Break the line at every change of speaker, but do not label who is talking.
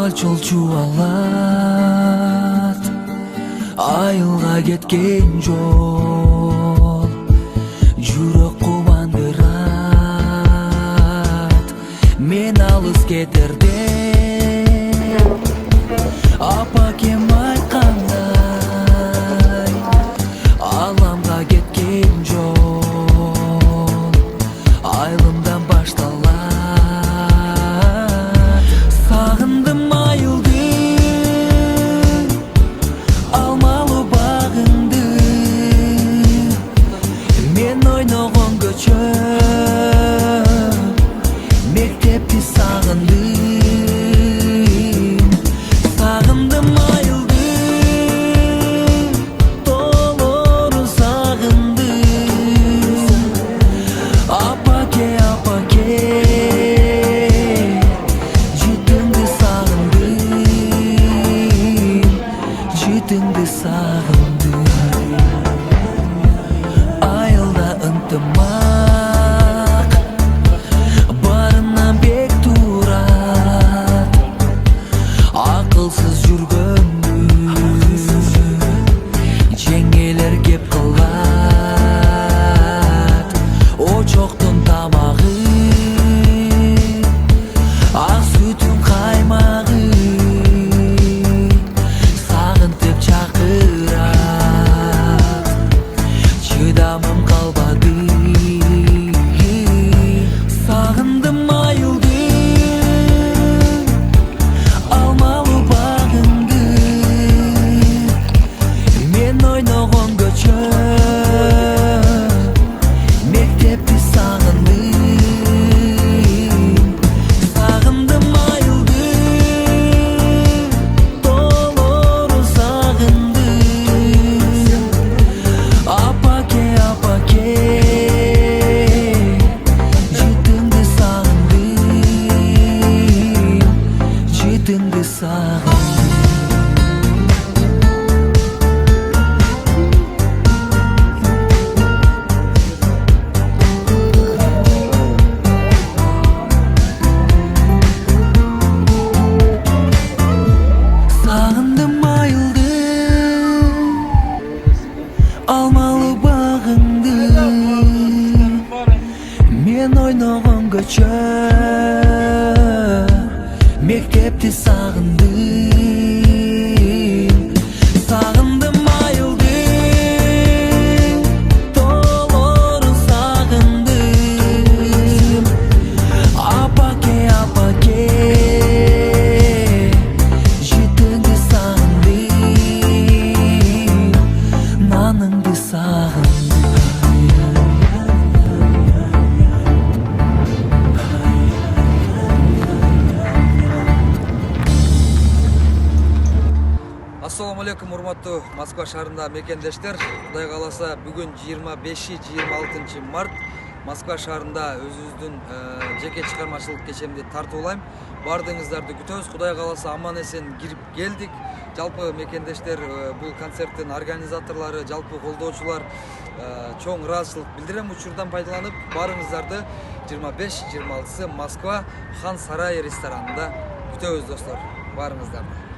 чолчу алат, айылга кеткен жол жүрөк кубандырат. Мен алыс кетерде апакем айткандай, аламга кеткен жол айылымдан башталат. Сагындым айылды, алмалуу багыңды, мен ойногон көчө, мектепти сагындым. Сагындым айылды, толору сагындым. Апаке, апаке, житимди сагындым, житимди сагындым. Айылда ынтымак барынан бек турат, акылсыз жүргөндү жеңелер кеп кылат. Очоктун тамагы, ак сүтүн каймагы, сагынтып чакырат, чыдамым калбады. Сагындым айылды, алмалуу багыңды, мен ойногон көчө, мектепти сагындым. Сагындым айылды, толору сагындым. Апаке, апаке, житимди сагындым, житимди сагындым. Сагындым айылды, алмалуу багыңды, мен ойногон көчө, мектепти сагындым. Сагындым айылды, толору сагындым. Апаке, апаке, житимди сагындым, наныңды сагындым.
Ассаламу алейкум, урматтуу Москва шаарында мекендештер. Кудай кааласа бүгүн 25-26 март Москва шаарында өзүбүздүн жеке чыгармачылык кечемди тартуулайм. Бардыгыңыздарды күтөбүз. Кудай кааласа аман эсен кирип келдик. Жалпы мекендештер, бул концерттин организаторлору, жалпы колдоочулар чоң ыраазычылык билдирем. Учурдан пайдаланып, баарыңыздарды 25-26 Москва Хан Сарай ресторанында күтөбүз достор. Баарыңыздарды.